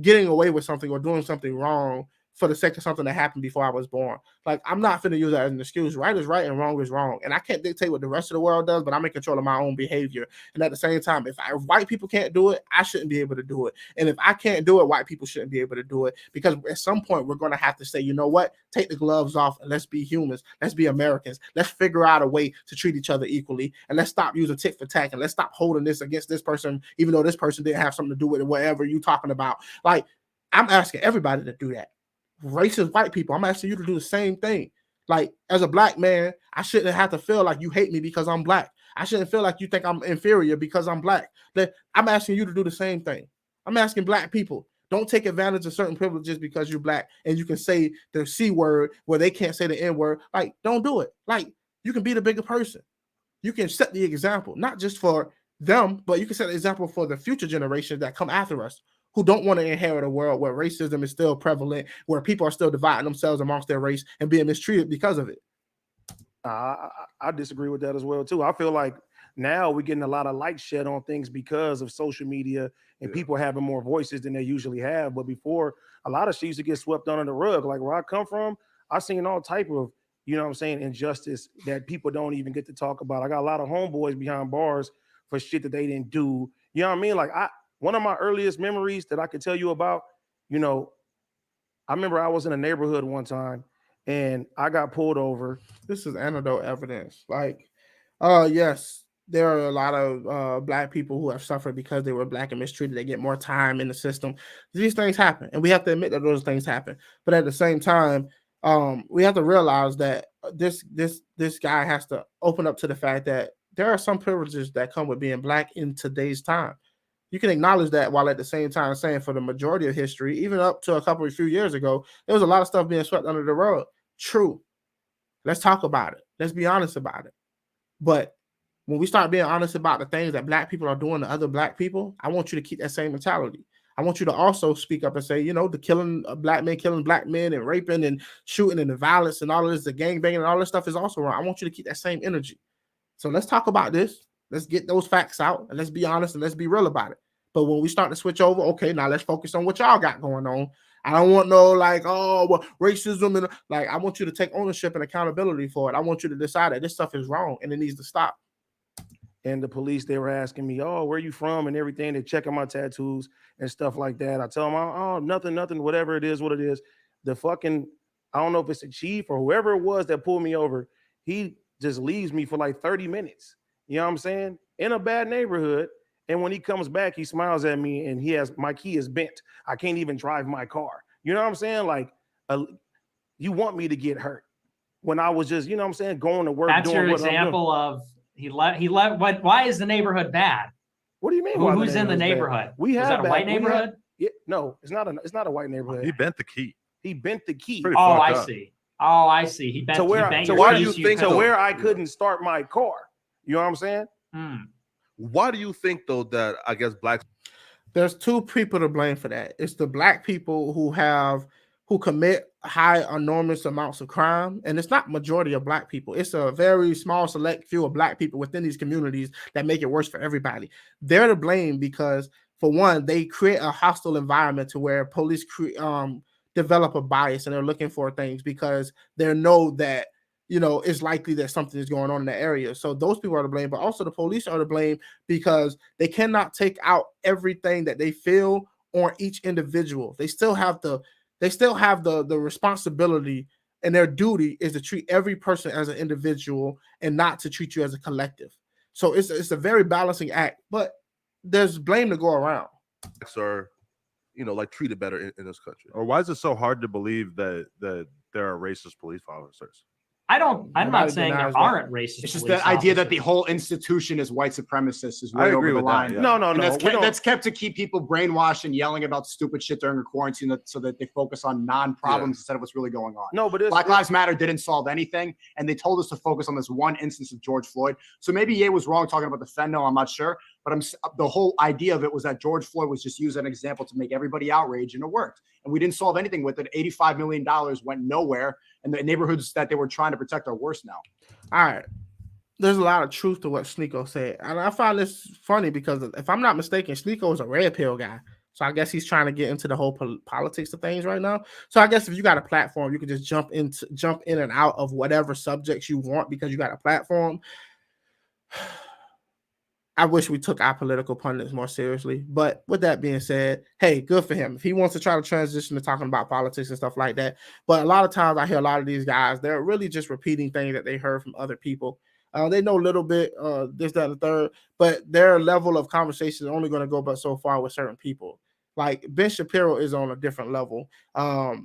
getting away with something or doing something wrong for the sake of something that happened before I was born. Like, I'm not finna use that as an excuse. Right is right and wrong is wrong. And I can't dictate what the rest of the world does, but I'm in control of my own behavior. And at the same time, if white people can't do it, I shouldn't be able to do it. And if I can't do it, white people shouldn't be able to do it. Because at some point, we're going to have to say, you know what? Take the gloves off and let's be humans. Let's be Americans. Let's figure out a way to treat each other equally. And let's stop using tit for tat. And let's stop holding this against this person, even though this person didn't have something to do with it, whatever you're talking about. Like, I'm asking everybody to do that. Racist white people, I'm asking you to do the same thing. Like, as a black man, I shouldn't have to feel like you hate me because I'm black. I shouldn't feel like you think I'm inferior because I'm black. I'm asking you to do the same thing. I'm asking black people, don't take advantage of certain privileges because you're black and you can say the C word where they can't say the N word. Like, don't do it. Like, you can be the bigger person. You can set the example, not just for them, but you can set the example for the future generations that come after us, who don't want to inherit a world where racism is still prevalent, where people are still dividing themselves amongst their race and being mistreated because of it. I disagree with that as well too. I feel like now we're getting a lot of light shed on things because of social media and people having more voices than they usually have. But before, a lot of shit used to get swept under the rug. Like where I come from, I seen all type of, you know what I'm saying, injustice that people don't even get to talk about. I got a lot of homeboys behind bars for shit that they didn't do. You know what I mean? Like one of my earliest memories that I could tell you about, you know, I remember I was in a neighborhood one time and I got pulled over. This is anecdotal evidence. Like, yes, there are a lot of black people who have suffered because they were black and mistreated. They get more time in the system. These things happen, and we have to admit that those things happen. But at the same time, we have to realize that this guy has to open up to the fact that there are some privileges that come with being black in today's time. You can acknowledge that while at the same time saying for the majority of history, even up to a few years ago, there was a lot of stuff being swept under the rug. True. Let's talk about it. Let's be honest about it. But when we start being honest about the things that black people are doing to other black people, I want you to keep that same mentality. I want you to also speak up and say, you know, the killing of black men, killing black men and raping and shooting and the violence and all of this, the gangbanging and all this stuff is also wrong. I want you to keep that same energy. So let's talk about this. Let's get those facts out and let's be honest and let's be real about it. But when we start to switch over, okay, now let's focus on what y'all got going on. I don't want no like, oh, well, racism and like, I want you to take ownership and accountability for it. I want you to decide that this stuff is wrong and it needs to stop. And the police, they were asking me, oh, where you from and everything. They're checking my tattoos and stuff like that. I tell them, oh, nothing, whatever it is, what it is. The fucking, I don't know if it's a chief or whoever it was that pulled me over. He just leaves me for like 30 minutes. You know what I'm saying? In a bad neighborhood. And when he comes back, he smiles at me and my key is bent. I can't even drive my car. You know what I'm saying? Like, you want me to get hurt when I was just, you know what I'm saying, going to work. That's doing your what example of he left. Why is the neighborhood bad? What do you mean? Who's in the neighborhood? We have is that a white neighborhood? No, it's not a white neighborhood. He bent the key. He bent the key. Oh, I see. Oh, I see. He bent. So where I couldn't start my car. You know what I'm saying? Why do you think though that I guess blacks? There's two people to blame for that. It's the black people who commit high enormous amounts of crime, and it's not majority of black people. It's a very small select few of black people within these communities that make it worse for everybody. They're to blame because, for one, they create a hostile environment to where police develop a bias and they're looking for things because they know that, you know, it's likely that something is going on in the area. So those people are to blame, but also the police are to blame because they cannot take out everything that they feel on each individual. They still have the responsibility, and their duty is to treat every person as an individual and not to treat you as a collective. So it's a very balancing act, but there's blame to go around. Are, you know, like treated better in this country. Or why is it so hard to believe that there are racist police officers? I'm not saying there aren't racist. It's just the idea that the whole institution is white supremacist is way over the line. That, yeah. No. That's kept to keep people brainwashed and yelling about stupid shit during the quarantine so that they focus on non-problems instead of what's really going on. No, but Black Lives Matter didn't solve anything, and they told us to focus on this one instance of George Floyd. So maybe Ye was wrong talking about the fentanyl. I'm not sure, but the whole idea of it was that George Floyd was just used as an example to make everybody outraged, and it worked. And we didn't solve anything with it. $85 million went nowhere, and the neighborhoods that they were trying to protect are worse now. All right. There's a lot of truth to what Sneako said. And I find this funny because if I'm not mistaken, Sneako is a red pill guy. So I guess he's trying to get into the whole politics of things right now. So I guess if you got a platform, you can just jump in and out of whatever subjects you want because you got a platform. I wish we took our political pundits more seriously. But with that being said, hey, good for him. If he wants to try to transition to talking about politics and stuff like that. But a lot of times I hear a lot of these guys, they're really just repeating things that they heard from other people. They know a little bit, this, that, and the third, but their level of conversation is only going to go but so far with certain people. Like Ben Shapiro is on a different level.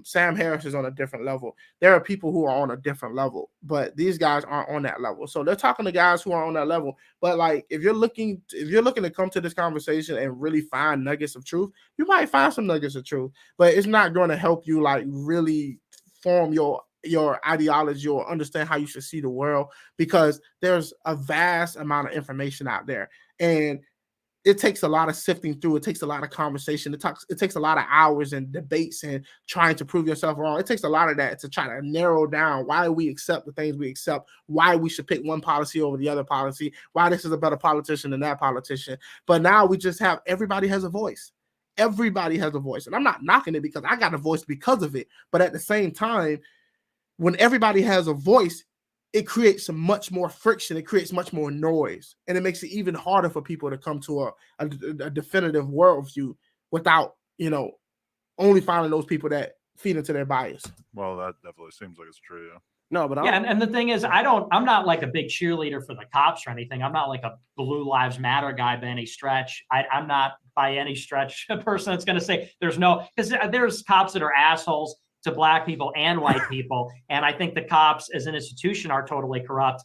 Sam Harris is on a different level. There are people who are on a different level, but these guys aren't on that level. So they're talking to guys who are on that level. But like, if you're looking to come to this conversation and really find nuggets of truth, you might find some nuggets of truth, but it's not going to help you like really form your ideology or understand how you should see the world, because there's a vast amount of information out there, and it takes a lot of sifting through. It takes a lot of conversation. It takes a lot of hours and debates and trying to prove yourself wrong. It takes a lot of that to try to narrow down why we accept the things we accept, why we should pick one policy over the other policy, why this is a better politician than that politician. But now we just have, everybody has a voice. Everybody has a voice. And I'm not knocking it because I got a voice because of it. But at the same time, when everybody has a voice, it creates much more friction. It creates much more noise, and it makes it even harder for people to come to a definitive worldview without, only finding those people that feed into their bias. Well, that definitely seems like it's true. Yeah. No, but and the thing is, I'm not like a big cheerleader for the cops or anything. I'm not like a Blue Lives Matter guy by any stretch. I'm not by any stretch a person that's going to say because there's cops that are assholes to Black people and white people. And I think the cops as an institution are totally corrupt.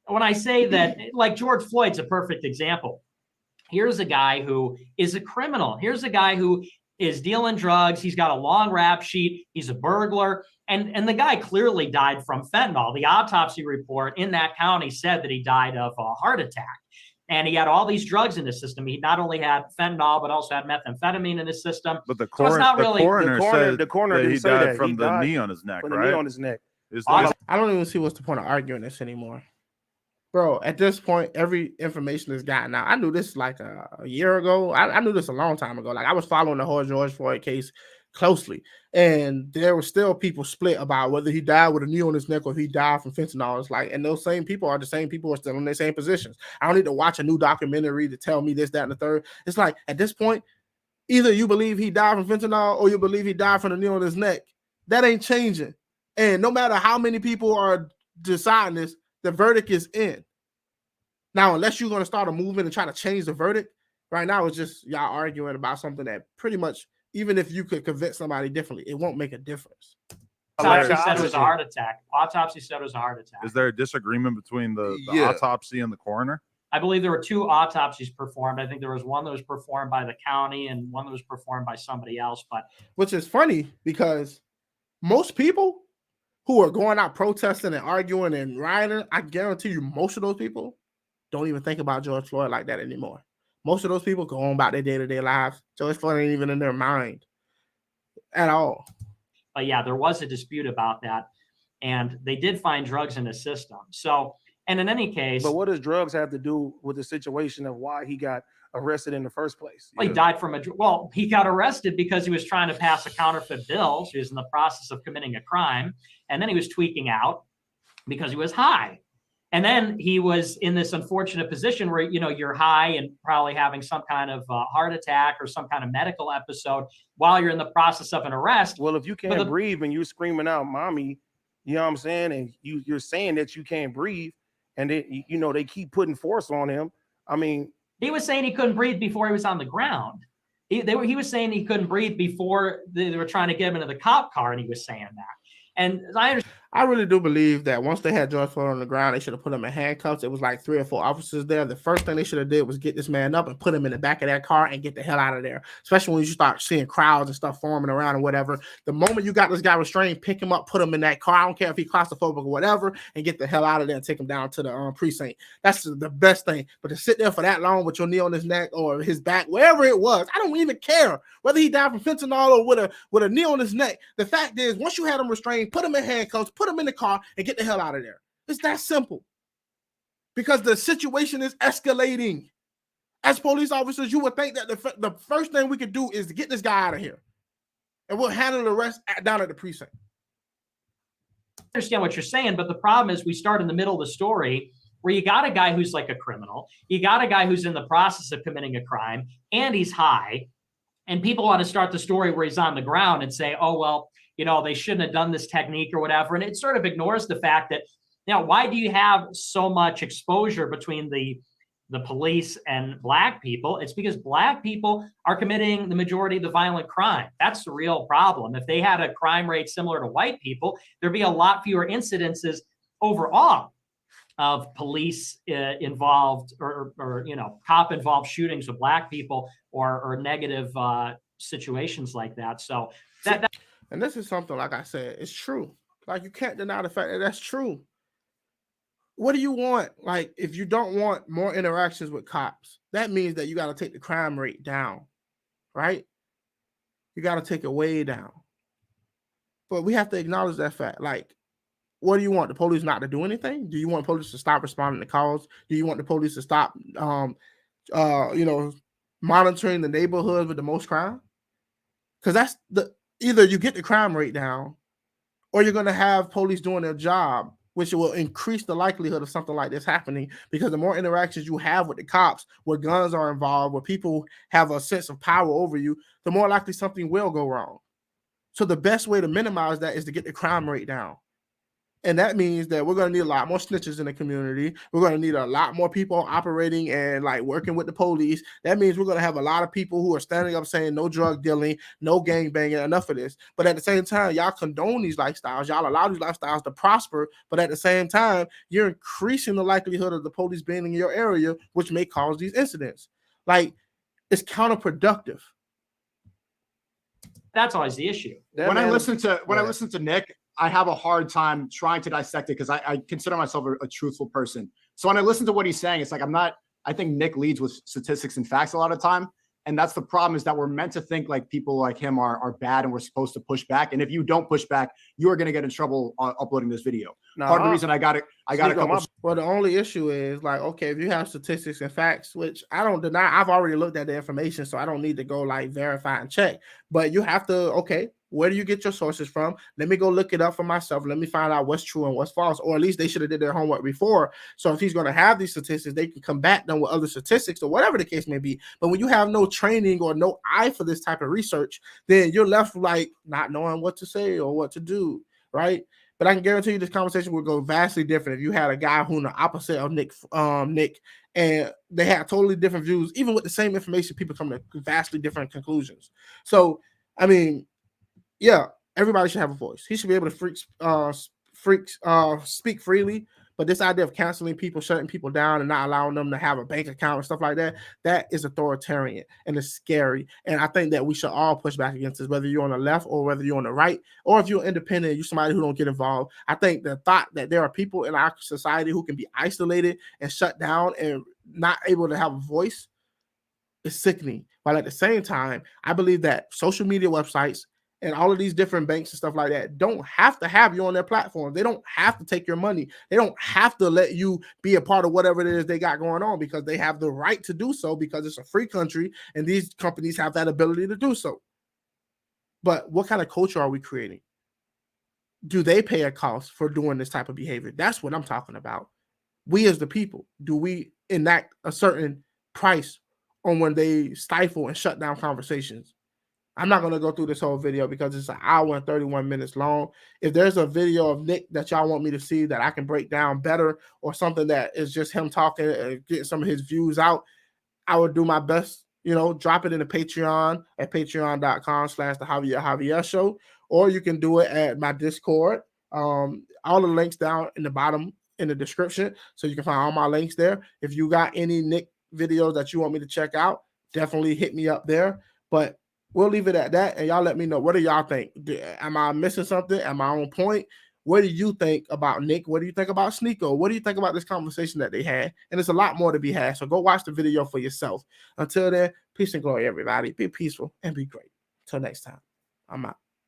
When I say that, like George Floyd's a perfect example. Here's a guy who is a criminal. Here's a guy who is dealing drugs. He's got a long rap sheet. He's a burglar. And the guy clearly died from fentanyl. The autopsy report in that county said that he died of a heart attack. And he had all these drugs in his system. He not only had fentanyl, but also had methamphetamine in his system. But the coroner said that he died from the knee on his neck, right? The knee on his neck. I don't even see what's the point of arguing this anymore. Bro, at this point, every information is gotten out. I knew this like a year ago. I knew this a long time ago. Like I was following the whole George Floyd case closely, and there were still people split about whether he died with a knee on his neck or if he died from fentanyl. It's like, and those same people are the same people who are still in their same positions. I don't need to watch a new documentary to tell me this, that, and the third. It's like at this point, either you believe he died from fentanyl or you believe he died from the knee on his neck. That ain't changing. And no matter how many people are deciding this, the verdict is in. Now, unless you're going to start a movement and try to change the verdict, right now it's just y'all arguing about something that pretty much, even if you could convince somebody differently, it won't make a difference. Autopsy said it was a heart attack. Autopsy said it was a heart attack. Is there a disagreement between the autopsy and the coroner? I believe there were 2 autopsies performed. I think there was one that was performed by the county and one that was performed by somebody else. But which is funny because most people who are going out protesting and arguing and rioting, I guarantee you most of those people don't even think about George Floyd like that anymore. Most of those people go on about their day-to-day lives. George Floyd ain't even in their mind at all. But yeah, there was a dispute about that. And they did find drugs in his system. So, and in any case. But what does drugs have to do with the situation of why he got arrested in the first place? Well, he died from he got arrested because he was trying to pass a counterfeit bill. So he was in the process of committing a crime. And then he was tweaking out because he was high. And then he was in this unfortunate position where, you're high and probably having some kind of heart attack or some kind of medical episode while you're in the process of an arrest. Well, if you can't breathe and you're screaming out, mommy, you know what I'm saying? And you're saying that you can't breathe and they keep putting force on him. I mean, he was saying he couldn't breathe before he was on the ground. He was saying he couldn't breathe before they were trying to get him into the cop car. And he was saying that. And I really do believe that once they had George Floyd on the ground, they should have put him in handcuffs. It was like 3 or 4 officers there. The first thing they should have did was get this man up and put him in the back of that car and get the hell out of there. Especially when you start seeing crowds and stuff forming around and whatever. The moment you got this guy restrained, pick him up, put him in that car. I don't care if he's claustrophobic or whatever, and get the hell out of there and take him down to the precinct. That's the best thing. But to sit there for that long with your knee on his neck or his back, wherever it was, I don't even care whether he died from fentanyl or with a knee on his neck. The fact is, once you had him restrained, put him in handcuffs, put him in the car, and get the hell out of there. It's that simple. Because the situation is escalating. As police officers, you would think that the first thing we could do is to get this guy out of here. And we'll handle the rest down at the precinct. I understand what you're saying, but the problem is we start in the middle of the story where you got a guy who's like a criminal, you got a guy who's in the process of committing a crime, and he's high, and people want to start the story where he's on the ground and say, oh, well, they shouldn't have done this technique or whatever. And it sort of ignores the fact that, why do you have so much exposure between the police and Black people? It's because Black people are committing the majority of the violent crime. That's the real problem. If they had a crime rate similar to white people, there'd be a lot fewer incidences overall of police involved or cop involved shootings of Black people or negative situations like that. So that and this is something, like I said, it's true. Like, you can't deny the fact that that's true. What do you want? Like, if you don't want more interactions with cops, that means that you got to take the crime rate down, right? You got to take it way down. But we have to acknowledge that fact. Like, what do you want? The police not to do anything? Do you want police to stop responding to calls? Do you want the police to stop, monitoring the neighborhoods with the most crime? Because that's either you get the crime rate down, or you're going to have police doing their job, which will increase the likelihood of something like this happening, because the more interactions you have with the cops, where guns are involved, where people have a sense of power over you, the more likely something will go wrong. So the best way to minimize that is to get the crime rate down. And that means that we're going to need a lot more snitches in the community. We're going to need a lot more people operating and like working with the police. That means we're going to have a lot of people who are standing up saying no drug dealing, no gang banging, enough of this. But at the same time, y'all condone these lifestyles. Y'all allow these lifestyles to prosper. But at the same time, you're increasing the likelihood of the police being in your area, which may cause these incidents. Like, it's counterproductive. That's always the issue. When I listen to Nick, I have a hard time trying to dissect it because I consider myself a truthful person. So when I listen to what he's saying, it's like I think Nick leads with statistics and facts a lot of time. And that's the problem, is that we're meant to think like people like him are bad and we're supposed to push back. And if you don't push back, you are going to get in trouble on uploading this video. Part of the reason I got a couple. Well, the only issue is like, okay, if you have statistics and facts, which I don't deny, I've already looked at the information, so I don't need to go like verify and check. But you have to, okay, where do you get your sources from? Let me go look it up for myself. Let me find out what's true and what's false, or at least they should have did their homework before. So if he's going to have these statistics, they can combat them with other statistics or whatever the case may be. But when you have no training or no eye for this type of research, then you're left like not knowing what to say or what to do, right? But I can guarantee you this conversation would go vastly different if you had a guy who's the opposite of Nick, and they had totally different views. Even with the same information, people come to vastly different conclusions. So, I mean, yeah, everybody should have a voice. He should be able to speak freely. But this idea of canceling people, shutting people down, and not allowing them to have a bank account and stuff like that, that is authoritarian and it's scary. And I think that we should all push back against this, whether you're on the left or whether you're on the right, or if you're independent, you're somebody who don't get involved. I think the thought that there are people in our society who can be isolated and shut down and not able to have a voice is sickening. But at the same time, I believe that social media websites and all of these different banks and stuff like that don't have to have you on their platform. They don't have to take your money. They don't have to let you be a part of whatever it is they got going on, because they have the right to do so, because it's a free country and these companies have that ability to do so. But what kind of culture are we creating? Do they pay a cost for doing this type of behavior? That's what I'm talking about. We as the people, do we enact a certain price on when they stifle and shut down conversations? I'm not going to go through this whole video because it's an hour and 31 minutes long. If there's a video of Nick that y'all want me to see that I can break down better, or something that is just him talking and getting some of his views out, I would do my best, drop it in the Patreon at patreon.com/the Show, or you can do it at my Discord. All the links down in the bottom in the description, so you can find all my links there. If you got any Nick videos that you want me to check out, definitely hit me up there. But we'll leave it at that, and y'all let me know. What do y'all think? Am I missing something? Am I on point? What do you think about Nick? What do you think about Sneako? What do you think about this conversation that they had? And there's a lot more to be had, so go watch the video for yourself. Until then, peace and glory, everybody. Be peaceful and be great. Until next time, I'm out.